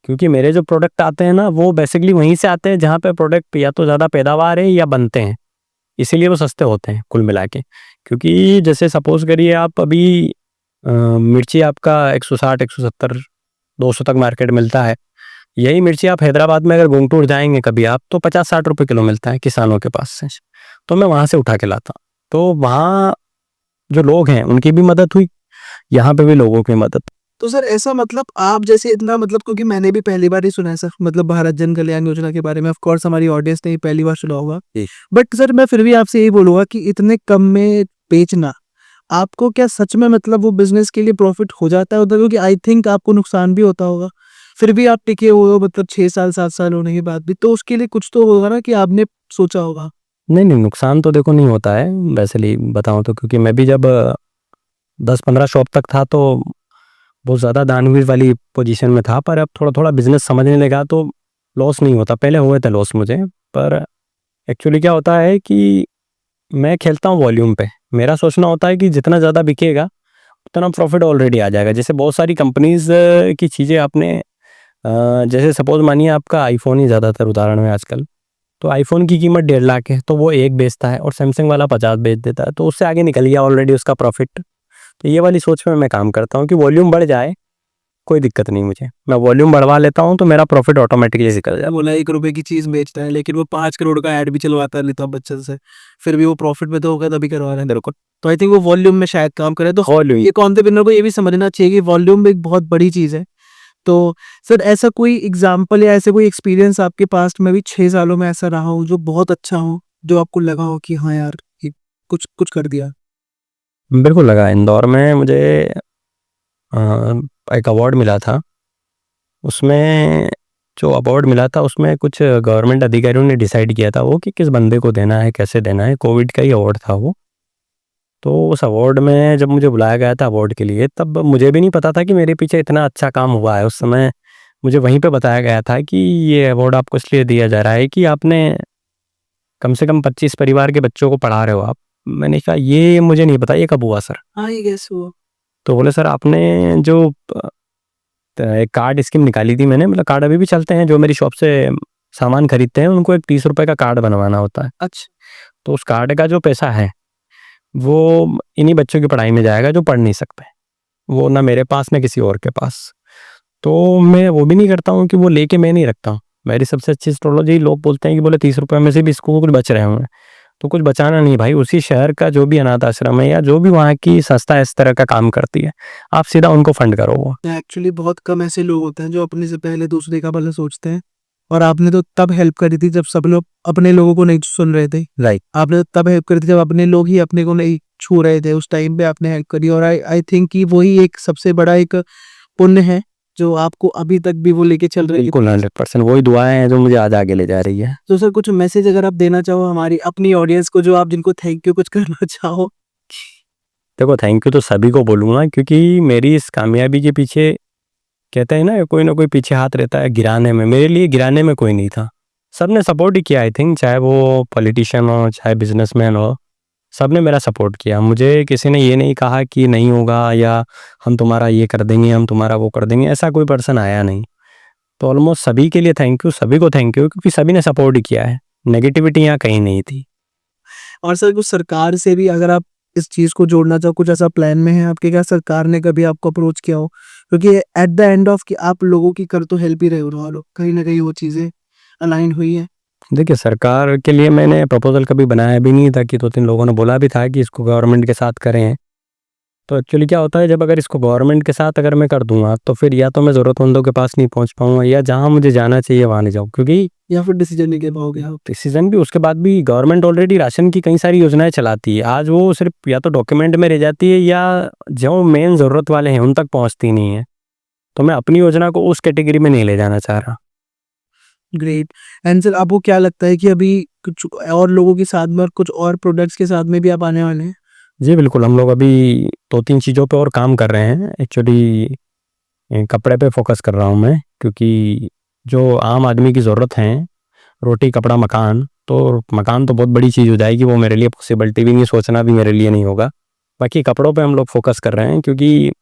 क्योंकि मेरे जो प्रोडक्ट आते हैं ना, वो बेसिकली वहीं से आते हैं जहाँ पे प्रोडक्ट या तो ज़्यादा पैदावार है या बनते हैं, इसीलिए वो सस्ते होते हैं कुल मिला के। क्योंकि जैसे सपोज़ करिए आप अभी मिर्ची आपका 160, 170, 200 तक मार्केट मिलता है। यही मिर्ची आप हैदराबाद में अगर गुंटूर जाएँगे कभी आप, तो 50-60 रुपए किलो मिलता है किसानों के पास से। तो मैं वहाँ से उठा के लाता हूँ। तो वहाँ जो लोग हैं उनकी भी मदद हुई, यहाँ पे भी लोगों की मदद। तो सर ऐसा मतलब आप जैसे इतना मतलब, क्योंकि मैंने भी पहली बार ही सुना है सर, मतलब भारत जन कल्याण योजना के बारे में। ऑफ कोर्स हमारी ऑडियंस ने ही पहली बार सुना होगा। जी। बट सर मैं फिर भी आपसे यही बोलूँगा कि इतने कम में बेचना, आपको क्या सच में मतलब वो बिज़नेस के लिए प्रॉफ़िट हो जाता है उधर? क्योंकि आई थिंक आपको नुकसान भी होता होगा। फिर भी आप टिके हुए हो, मतलब 6 साल 7 साल होने के बाद भी, तो उसके लिए कुछ तो होगा ना कि आपने सोचा होगा? नहीं, नहीं, नुकसान तो देखो नहीं होता है, वैसे li बताऊँ तो, क्योंकि मैं भी जब 10-15 शॉप तक था तो बहुत ज़्यादा दानवीर वाली पोजीशन में था, पर अब थोड़ा-थोड़ा बिज़नेस समझने लगा तो लॉस नहीं होता। पहले हुए थे लॉस मुझे, पर एक्चुअली क्या होता है कि मैं खेलता हूँ वॉल्यूम पे। मेरा सोचना होता है कि जितना ज़्यादा बिकेगा, उतना प्रॉफ़िट ऑलरेडी आ जाएगा। जैसे बहुत सारी कंपनीज़ की चीज़ें आपने जैसे सपोज़ मानिए आपका आईफ़ोन ही ज़्यादातर उदाहरण है आजकल। तो आईफ़ोन की कीमत 1.5 लाख है, तो वो 1 बेचता है और सैमसंग वाला 50 बेच देता है, तो उससे आगे निकल गया ऑलरेडी उसका प्रॉफ़िट। तो ये वाली सोच में मैं काम करता हूँ कि वॉल्यूम बढ़ जाए, कोई दिक्कत नहीं मुझे। मैं वॉल्यूम बढ़वा लेता हूँ, तो मेरा प्रॉफ़िट ऑटोमैटिकली निकल जाता है। बोला 1 रुपए की चीज़ बेचता है, लेकिन वो 5 करोड़ का ऐड भी चलवाता है अमिताभ बच्चन से। फिर भी वो प्रॉफ़िट में तो होगा तभी करवा रहे हैं। बिल्कुल, तो आई थिंक वो वॉल्यूम में शायद काम करे। तो वॉल्यूम। एक एंटरप्रेन्योर को ये भी समझना चाहिए कि वॉल्यूम एक बहुत बड़ी चीज़ है। तो सर ऐसा कोई एग्ज़ाम्पल या ऐसे कोई एक्सपीरियंस आपके पास्ट में भी 6 सालों में ऐसा रहा हो जो बहुत अच्छा हो, जो आपको लगा हो कि हाँ यार, ये कुछ कुछ कर दिया? बिल्कुल लगा, इंदौर में मुझे अ, एक अवार्ड मिला था। उसमें जो अवार्ड मिला था उसमें कुछ गवर्नमेंट अधिकारियों ने डिसाइड किया था वो कि किस बंदे को देना है, कैसे देना है, कोविड का ही अवार्ड था वो। तो उस अवार्ड में जब मुझे बुलाया गया था अवार्ड के लिए, तब मुझे भी नहीं पता था कि मेरे पीछे इतना अच्छा काम हुआ है। उस समय मुझे वहीं पे बताया गया था कि ये अवार्ड आपको इसलिए दिया जा रहा है कि आपने कम से कम 25 परिवार के बच्चों को पढ़ा रहे हो आप। मैंने कहा ये मुझे नहीं पता ये कब हुआ सर। हाँ, ये कैसे हुआ? तो बोले सर आपने जो एक कार्ड स्कीम निकाली थी मैंने, मतलब कार्ड अभी भी चलते हैं, जो मेरी शॉप से सामान खरीदते हैं उनको एक 30 रुपए का कार्ड बनवाना होता है। अच्छा। तो उस कार्ड का जो पैसा है वो इन्हीं बच्चों की पढ़ाई में जाएगा जो पढ़ नहीं सकते, वो ना मेरे पास ना किसी और के पास। तो मैं वो भी नहीं करता हूँ कि वो लेके मैं नहीं रखता हूँ। मेरी सबसे अच्छी स्ट्रेटजी, लोग बोलते हैं कि बोले 30 रुपए में से भी इसको कुछ बच रहे होंगे, तो कुछ बचाना नहीं भाई, उसी शहर का जो भी अनाथ आश्रम है या जो भी वहाँ की संस्था इस तरह का काम करती है, आप सीधा उनको फंड करो वो। एक्चुअली बहुत कम ऐसे लोग होते हैं जो अपने से पहले दूसरे का भला सोचते हैं, और आपने तो तब हेल्प करी थी जब सब लोग अपने लोगों को नहीं सुन रहे थे। राइट। आपने तो तब हेल्प करी थी जब अपने लोग ही अपने को नहीं छू रहे थे, उस टाइम पे आपने हेल्प करी, और आई थिंक कि वही एक सबसे बड़ा एक पुण्य है जो आपको अभी तक भी वो लेके चल रही है। बिल्कुल 100% वही दुआएं हैं जो मुझे आज आगे ले जा रही है। तो सर कुछ मैसेज अगर आप देना चाहो हमारी अपनी ऑडियंस को, जो आप जिनको थैंक यू कुछ करना चाहो। देखो थैंक यू तो सभी को बोलूँगा, क्योंकि मेरी इस कामयाबी के पीछे कहते हैं ना कोई पीछे हाथ रहता है गिराने में, मेरे लिए गिराने में कोई नहीं था। सबने सपोर्ट ही किया आई थिंक, चाहे वो पॉलिटिशियन हो चाहे बिजनेसमैन हो, सबने मेरा सपोर्ट किया। मुझे किसी ने ये नहीं कहा कि नहीं होगा या हम तुम्हारा ये कर देंगे हम तुम्हारा वो कर देंगे, ऐसा कोई पर्सन आया नहीं। तो ऑलमोस्ट सभी के लिए थैंक यू, सभी को थैंक यू, क्योंकि सभी ने सपोर्ट ही किया है, नेगेटिविटी यहाँ कहीं नहीं थी। और सर कुछ सरकार से भी अगर आप इस चीज को जोड़ना चाहो, कुछ ऐसा प्लान में है आपके, क्या सरकार ने कभी आपको अप्रोच किया हो? क्योंकि एट द एंड ऑफ कि आप लोगों की कर तो हेल्प ही रहे हो ना, कहीं ना कहीं वो चीजें अलाइन हुई है। देखिए सरकार के लिए मैंने प्रपोजल कभी बनाया भी नहीं था, कि 2-3 लोगों ने बोला भी था कि इसको गवर्नमेंट के साथ करें। तो एक्चुअली क्या होता है, जब अगर इसको गवर्नमेंट के साथ अगर मैं कर दूंगा तो फिर या तो मैं ज़रूरतमंदों के पास नहीं पहुंच पाऊंगा, या जहां मुझे जाना चाहिए वहां नहीं जाऊँ, क्योंकि या फिर डिसीजन नहीं ले पाओगे आप? डिसीजन भी उसके बाद भी गवर्नमेंट ऑलरेडी राशन की कई सारी योजनाएं चलाती है, आज वो सिर्फ या तो डॉक्यूमेंट में रह जाती है या जो मेन ज़रूरत वाले हैं उन तक पहुंचती नहीं है। तो मैं अपनी योजना को उस कैटेगरी में नहीं ले जाना चाह रहा। ग्रेट। एंड सर आपको क्या लगता है कि अभी कुछ और लोगों के साथ में और कुछ और प्रोडक्ट्स के साथ में भी आप आने वाले हैं? जी बिल्कुल, हम लोग अभी 2-3 चीज़ों पे और काम कर रहे हैं। एक्चुअली कपड़े पे फोकस कर रहा हूँ मैं, क्योंकि जो आम आदमी की ज़रूरत है, रोटी कपड़ा मकान, तो मकान तो बहुत बड़ी चीज़ हो जाएगी, वो मेरे लिए पॉसिबिलिटी भी नहीं, सोचना भी मेरे लिए नहीं होगा। बाकी कपड़ों पे हम लोग फोकस कर रहे हैं, क्योंकि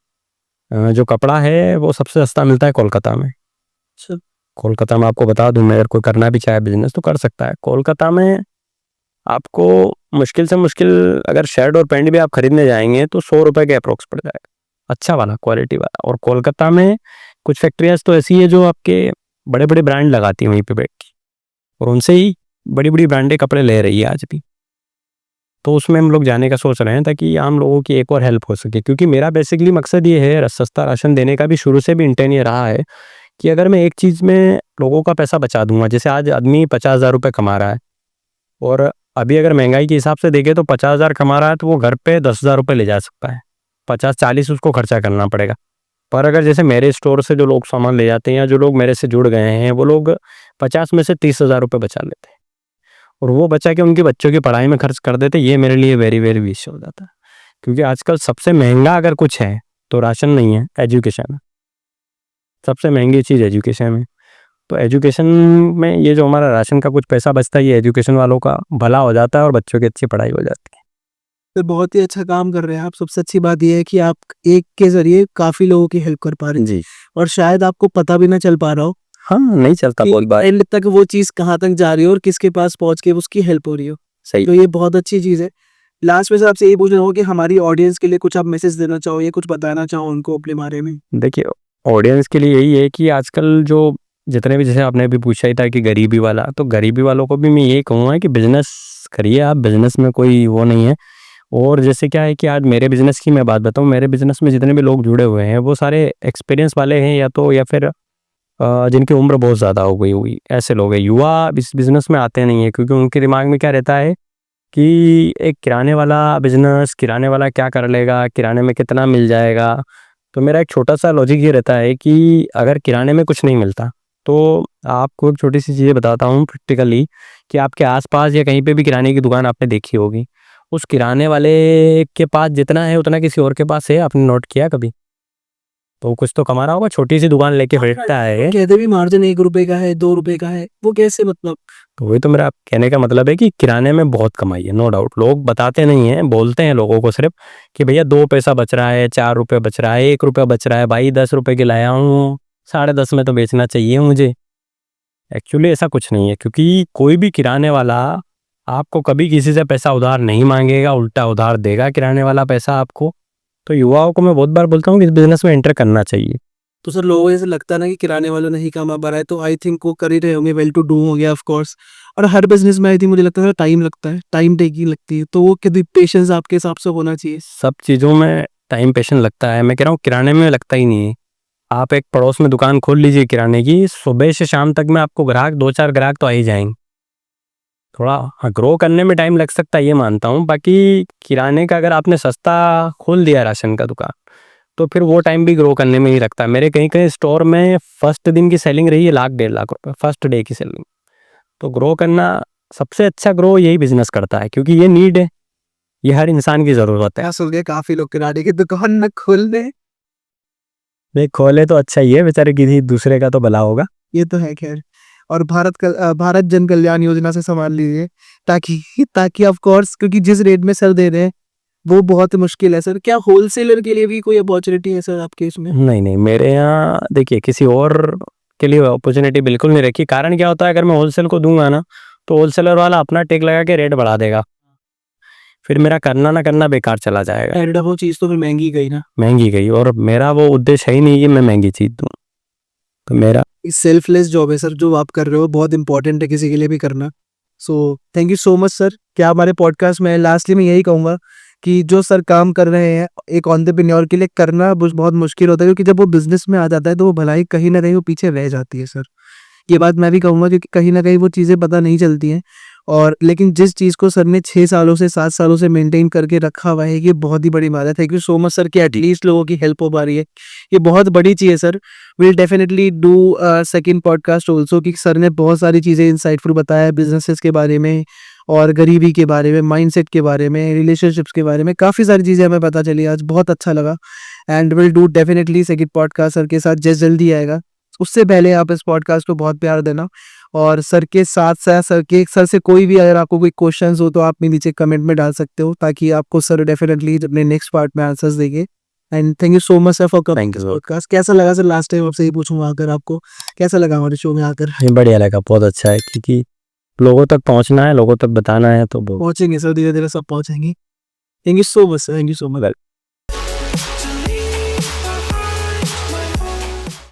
जो कपड़ा है वो सबसे सस्ता मिलता है कोलकाता में। अच्छा। कोलकाता में आपको बता दूं, मैं अगर कोई करना भी चाहे बिजनेस तो कर सकता है। कोलकाता में आपको मुश्किल से मुश्किल अगर शर्ट और पैंट भी आप खरीदने जाएंगे तो 100 रुपए के अप्रोक्स पड़ जाएगा, अच्छा वाला क्वालिटी वाला। और कोलकाता में कुछ फैक्ट्रियाँ तो ऐसी है जो आपके बड़े बड़े ब्रांड लगाती हैं वहीं पे बैठ के, और उनसे ही बड़ी बड़ी ब्रांडेड कपड़े ले रही है आज भी। तो उसमें हम लोग जाने का सोच रहे हैं ताकि आम लोगों की एक और हेल्प हो सके, क्योंकि मेरा बेसिकली मकसद ये है, सस्ता राशन देने का भी शुरू से भी इंटेंट ये रहा है कि अगर मैं एक चीज़ में लोगों का पैसा बचा दूंगा, जैसे आज आदमी 50,000 रुपये कमा रहा है, और अभी अगर महंगाई के हिसाब से देखें तो 50,000 कमा रहा है तो वो घर पे 10,000 रुपये ले जा सकता है, 50-40 उसको खर्चा करना पड़ेगा। पर अगर जैसे मेरे स्टोर से जो लोग सामान ले जाते हैं या जो लोग मेरे से जुड़ गए हैं, वो लोग 50 में से 30,000 रुपये बचा लेते हैं, और वो बचा के उनके बच्चों की पढ़ाई में खर्च कर देते। ये मेरे लिए वेरी वेरी विश हो जाता है, क्योंकि आजकल सबसे महंगा अगर कुछ है तो राशन नहीं है, एजुकेशन है। सबसे महंगी चीज़ एजुकेशन है। तो एजुकेशन में ये जो हमारा राशन का कुछ पैसा बचता है, ये एजुकेशन वालों का भला हो जाता है और बच्चों की अच्छी पढ़ाई हो जाती है। फिर बहुत ही अच्छा काम कर रहे हैं आप। सबसे अच्छी बात यह है कि आप एक के जरिए काफी लोगों की हेल्प कर पा रहे हैं, जी और शायद आपको पता भी ना चल पा रहा हो हाँ, नहीं चलता कि बहुत बार। एंड तक वो चीज कहाँ तक जा रही हो और किसके पास पहुंच के उसकी हेल्प हो रही हो। सही। तो ये बहुत अच्छी चीज है। लास्ट में सर आपसे ये पूछना होगा कि हमारी ऑडियंस के लिए कुछ आप मैसेज देना चाहो या कुछ बताना चाहो उनको अपने बारे में? देखिए ऑडियंस के लिए यही है कि आजकल जो जितने भी, जैसे आपने भी पूछा ही था कि गरीबी वाला, तो गरीबी वालों को भी मैं यही कहूँगा कि बिजनेस करिए आप, बिजनेस में कोई वो नहीं है। और जैसे क्या है कि आज मेरे बिजनेस की मैं बात बताऊँ, मेरे बिजनेस में जितने भी लोग जुड़े हुए हैं वो सारे एक्सपीरियंस वाले हैं, या फिर जिनकी उम्र बहुत ज़्यादा हो गई हुई ऐसे लोग हैं। युवा इस बिज़नेस में आते नहीं है, क्योंकि उनके दिमाग में क्या रहता है कि एक किराने वाला बिज़नेस, किराने वाला क्या कर लेगा, किराने में कितना मिल जाएगा। तो मेरा एक छोटा सा लॉजिक ये रहता है कि अगर किराने में कुछ नहीं मिलता तो आपको एक छोटी सी चीज़ें बताता हूँ प्रैक्टिकली, कि आपके आसपास या कहीं पे भी किराने की दुकान आपने देखी होगी, उस किराने वाले के पास जितना है उतना किसी और के पास है, आपने नोट किया कभी? तो कुछ तो कमा रहा होगा, छोटी सी दुकान लेके बैठता है। कहते भी मार्जिन 1 रुपए का है, 2 रुपए का है, वो कैसे मतलब? तो वही तो मेरा कहने का मतलब है कि किराने में बहुत कमाई है, नो डाउट। लोग बताते नहीं हैं, बोलते हैं लोगों को सिर्फ कि भैया 2 पैसा बच रहा है, 4 रुपये बच रहा है, 1 रुपया बच रहा है, भाई 10 रुपये की लाया हूँ, 10.5 में तो बेचना चाहिए मुझे। एक्चुअली ऐसा कुछ नहीं है, क्योंकि कोई भी किराने वाला आपको कभी किसी से पैसा उधार नहीं मांगेगा, उल्टा उधार देगा किराने वाला पैसा आपको। तो युवाओं को मैं बहुत बार बोलता हूँ कि इस बिजनेस में एंटर करना चाहिए। तो सर लोगों को ऐसे लगता है ना कि किराने वालों ने ही कमा पा रहा है, तो आई थिंक वो कर ही रहे होंगे, वेल टू डू हो गया ऑफ कोर्स। और हर बिजनेस में आई थिंक मुझे लगता है टाइम लगता है, टाइम टेकिंग लगती है, तो वो कितनी पेशेंस आपके हिसाब से होना चाहिए? सब चीज़ों में टाइम पेशेंस लगता है, मैं कह रहा हूँ किराने में लगता ही नहीं है। आप एक पड़ोस में दुकान खोल लीजिए किराने की, सुबह से शाम तक में आपको ग्राहक 2-4 ग्राहक तो आ ही जाएंगे। थोड़ा हाँ, ग्रो करने में टाइम लग सकता है, ये मानता हूँ। बाकी किराने का अगर आपने सस्ता खोल दिया राशन का दुकान, तो फिर वो टाइम भी ग्रो करने में ही लगता है। मेरे कहीं कहीं स्टोर में फर्स्ट दिन की सेलिंग रही है 1,00,000-1,50,000 रुपये, फर्स्ट डे की सेलिंग। तो ग्रो करना, सबसे अच्छा ग्रो यही बिजनेस करता है, क्योंकि ये नीड है, ये हर इंसान की ज़रूरत है। क्या सुन के काफी लोग किराने की दुकान न खोल दे। नहीं खोले तो अच्छा ही है, बेचारे किसी दूसरे का तो भला होगा। ये तो है खैर। और भारत जन कल्याण योजना से संभाल लीजिए, ताकि ताकि ऑफ कोर्स, क्योंकि जिस रेट में सर दे रहे हैं वो बहुत मुश्किल है सर। क्या होलसेलर के लिए भी कोई अपॉर्चुनिटी है सर आपके इसमें? नहीं नहीं, मेरे यहाँ देखिए किसी और के लिए अपॉर्चुनिटी बिल्कुल नहीं रखी। कारण क्या होता है, अगर मैं होलसेल को दूंगा ना, तो होलसेलर वाला अपना टेक लगा के रेट बढ़ा देगा, फिर मेरा करना ना करना बेकार चला जाएगा। एंड वो चीज़ तो फिर महंगी गई ना। महंगी गई, और मेरा वो उद्देश्य है ही नहीं कि मैं महंगी चीज़ दूँ। तो मेरा सेल्फलेस जॉब है सर जो आप कर रहे हो, बहुत इंपॉर्टेंट है किसी के लिए भी करना। So thank you so much sir. क्या हमारे पॉडकास्ट में लास्टली मैं यही कहूँगा कि जो सर काम कर रहे हैं एक एंटरप्रेन्योर के लिए करना बहुत मुश्किल होता है, क्योंकि जब वो बिजनेस में आ जाता है तो वो भलाई कहीं ना कहीं वो पीछे रह जाती है सर। ये बात मैं भी कहूँगा, क्योंकि कहीं ना कहीं वो चीज़ें पता नहीं चलती हैं। और लेकिन जिस चीज़ को सर ने 6 सालों से 7 सालों से मेंटेन करके रखा हुआ है, ये बहुत ही बड़ी बात है। Thank you so much sir कि एटलीस्ट लोगों की हेल्प हो पा रही है, ये बहुत बड़ी चीज़ है sir. Will definitely do second podcast also, कि सर ने बहुत सारी चीज़ें इंसाइटफुल बताया है, बिजनेसेस के बारे में और गरीबी के बारे में, माइंडसेट के बारे में, रिलेशनशिप्स के बारे में, काफ़ी सारी चीज़ें हमें पता चली आज, बहुत अच्छा लगा। And will do definitely second podcast sir के साथ जैसे जल्दी आएगा। उससे पहले आप इस पॉडकास्ट को बहुत प्यार देना, और सर के साथ साथ सर से कोई भी अगर आपको कोई क्वेश्चंस हो तो आप मेरे नीचे कमेंट में डाल सकते हो, ताकि आपको सर डेफिनेटली अपने नेक्स्ट पार्ट में आंसर्स देंगे। And thank you so much sir for coming to podcast. कैसा लगा सर? लास्ट टाइम आपसे ही पूछूंगा, अगर आपको कैसा लगा हमारे शो में आकर? ये बढ़िया लगा, बहुत अच्छा है, क्योंकि लोगों तक पहुंचना है, लोगों तक बताना है, तो पहुंचेंगे सर, धीरे धीरे सब पहुंचेंगे। Thank you so much sir, thank you so much.